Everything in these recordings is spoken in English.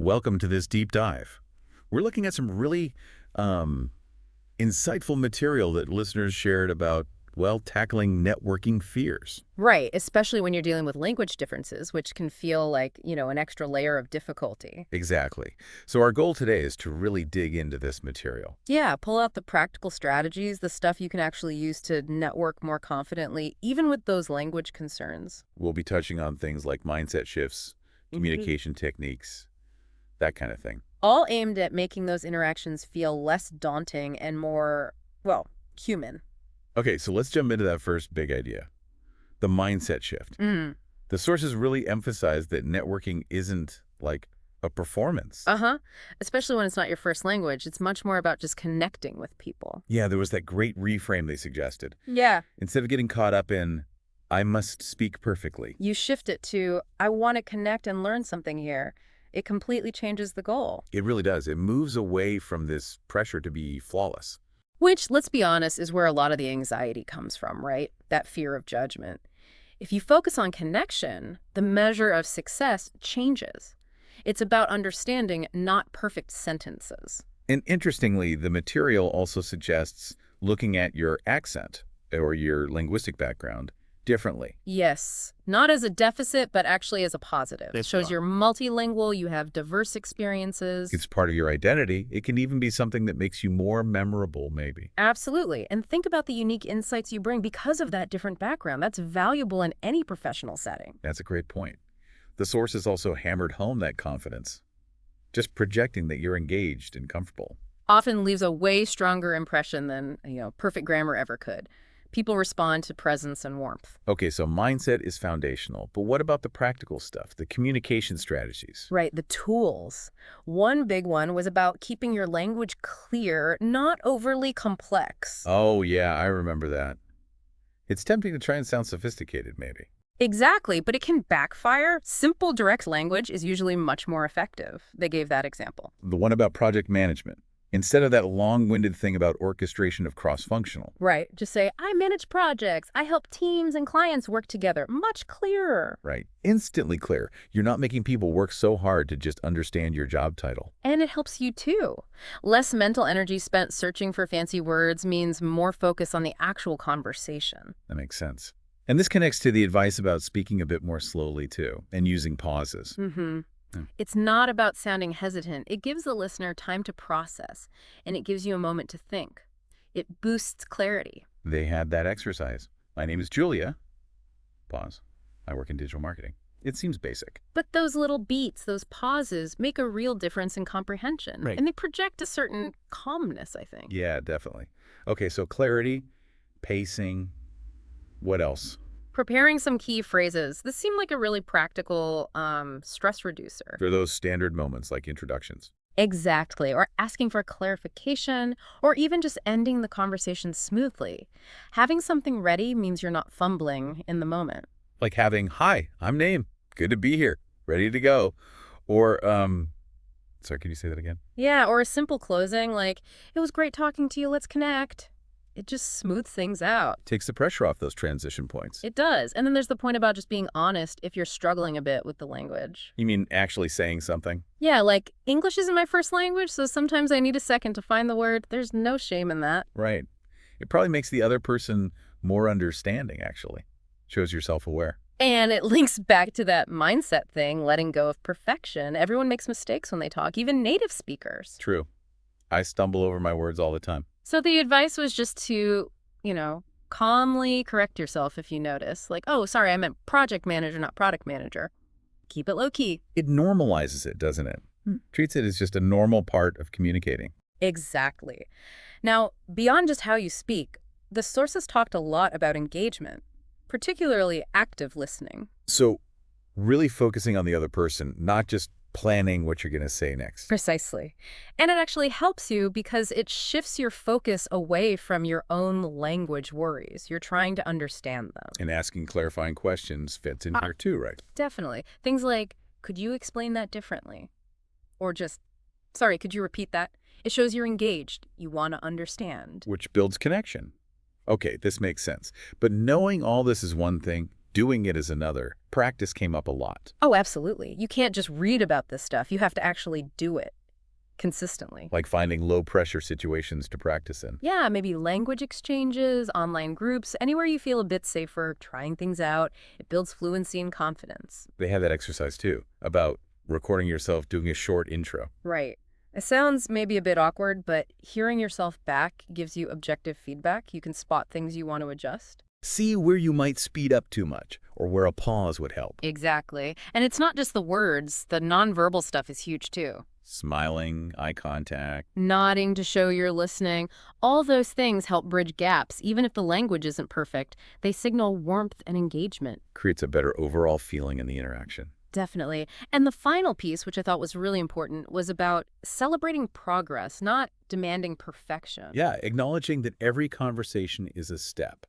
Welcome to this deep dive. We're looking at some really um, insightful material that listeners shared about, well, tackling networking fears. Right, especially when you're dealing with language differences, which can feel like, an extra layer of difficulty. Exactly. So our goal today is to really dig into this material. Yeah, pull out the practical strategies, the stuff you can actually use to network more confidently, even with those language concerns. We'll be touching on things like mindset shifts, hmm communication techniques, that kind of thing. All aimed at making those interactions feel less daunting and more, well, human. Okay, so let's jump into that first big idea, the mindset shift. Mm. The sources really emphasize that networking isn't like a performance. Uh-huh. Especially when it's not your first language. It's much more about just connecting with people. Yeah, there was that great reframe they suggested. Yeah. Instead of getting caught up in, I must speak perfectly. You shift it to, I want to connect and learn something here. It completely changes the goal. It really does. It moves away from this pressure to be flawless. Which, let's be honest, is where a lot of the anxiety comes from, right? That fear of judgment. If you focus on connection, the measure of success changes. It's about understanding, not perfect sentences. And interestingly, the material also suggests looking at your accent or your linguistic background differently. Yes, not as a deficit, but actually as a positive. It That's shows right. you're multilingual, you have diverse experiences. It's part of your identity. It can even be something that makes you more memorable, maybe. Absolutely. And think about the unique insights you bring because of that different background. That's valuable in any professional setting. That's a great point. The sources also hammered home that confidence, just projecting that you're engaged and comfortable. Often leaves a way stronger impression than, perfect grammar ever could. People respond to presence and warmth. Okay, so mindset is foundational, but what about the practical stuff, the communication strategies? Right, the tools. One big one was about keeping your language clear, not overly complex. Oh, yeah, I remember that. It's tempting to try and sound sophisticated, maybe. Exactly, but it can backfire. Simple, direct language is usually much more effective. They gave that example. The one about project management, instead of that long-winded thing about orchestration of cross-functional. Right, just say, I manage projects. I help teams and clients work together. Much clearer. Right. Instantly clear. You're not making people work so hard to just understand your job title. And it helps you too. Less mental energy spent searching for fancy words means more focus on the actual conversation. That makes sense. And this connects to the advice about speaking a bit more slowly, too, and using pauses. Mm-hmm. Yeah. It's not about sounding hesitant. It gives the listener time to process, and it gives you a moment to think. It boosts clarity. They had that exercise. My name is Julia. Pause. I work in digital marketing. It seems basic. But those little beats, those pauses, make a real difference in comprehension. Right. And they project a certain calmness, I think. Yeah, definitely. Okay, so clarity, pacing, what else? Preparing some key phrases. This seemed like a really practical stress reducer. For those standard moments like introductions. Exactly. Or asking for clarification, or even just ending the conversation smoothly. Having something ready means you're not fumbling in the moment. Like having, hi, I'm Name. Good to be here. Ready to go. Or, sorry, can you say that again? Yeah, or a simple closing like, it was great talking to you, let's connect. It just smooths things out. Takes the pressure off those transition points. It does. And then there's the point about just being honest if you're struggling a bit with the language. You mean actually saying something? Yeah, like English isn't my first language, so sometimes I need a second to find the word. There's no shame in that. Right. It probably makes the other person more understanding, actually. Shows you're self-aware. And it links back to that mindset thing, letting go of perfection. Everyone makes mistakes when they talk, even native speakers. True. I stumble over my words all the time. So the advice was just to, calmly correct yourself if you notice. Like, oh, sorry, I meant project manager, not product manager. Keep it low key. It normalizes it, doesn't it? Treats it as just a normal part of communicating. Exactly. Now, beyond just how you speak, the sources talked a lot about engagement, particularly active listening. So really focusing on the other person, not just planning what you're going to say next. Precisely. And it actually helps you because it shifts your focus away from your own language worries. You're trying to understand them. And asking clarifying questions fits in here too, right? Definitely. Things like, could you explain that differently? Or just, sorry, could you repeat that? It shows you're engaged. You want to understand. Which builds connection. Okay, this makes sense. But knowing all this is one thing, Doing it is another. Practice came up a lot. Oh, absolutely. You can't just read about this stuff. You have to actually do it consistently. Like finding low-pressure situations to practice in. Yeah, maybe language exchanges, online groups, anywhere you feel a bit safer, trying things out. It builds fluency and confidence. They have that exercise, too, about recording yourself doing a short intro. Right. It sounds maybe a bit awkward, but hearing yourself back gives you objective feedback. You can spot things you want to adjust. See where you might speed up too much, or where a pause would help. Exactly. And it's not just the words. The nonverbal stuff is huge, too. Smiling, eye contact. Nodding to show you're listening. All those things help bridge gaps. Even if the language isn't perfect, they signal warmth and engagement. Creates a better overall feeling in the interaction. Definitely. And the final piece, which I thought was really important, was about celebrating progress, not demanding perfection. Yeah, acknowledging that every conversation is a step,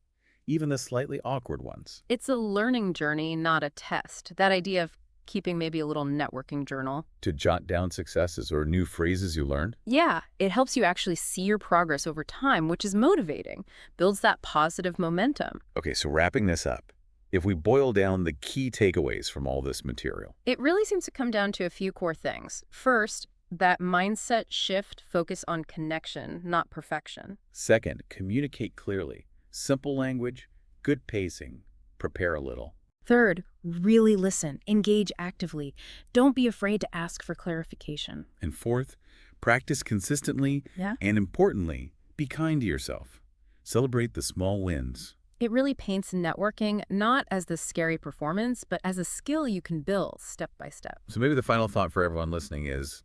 even the slightly awkward ones. It's a learning journey, not a test. That idea of keeping maybe a little networking journal. To jot down successes or new phrases you learned. Yeah, it helps you actually see your progress over time, which is motivating, builds that positive momentum. Okay, so wrapping this up, if we boil down the key takeaways from all this material. It really seems to come down to a few core things. First, that mindset shift, focus on connection, not perfection. Second, communicate clearly. Simple language, good pacing, prepare a little. Third, really listen, engage actively. Don't be afraid to ask for clarification. And fourth, practice consistently, Yeah. and importantly, be kind to yourself. Celebrate the small wins. It really paints networking not as this scary performance, but as a skill you can build step by step. So maybe the final thought for everyone listening is,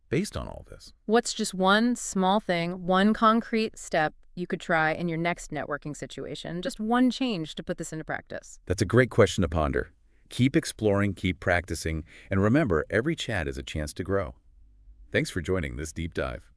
based on all this, What's just one small thing, one concrete step you could try in your next networking situation? Just one change to put this into practice. that's a great question to ponder. Keep exploring, keep practicing, and remember, every chat is a chance to grow. Thanks for joining this deep dive.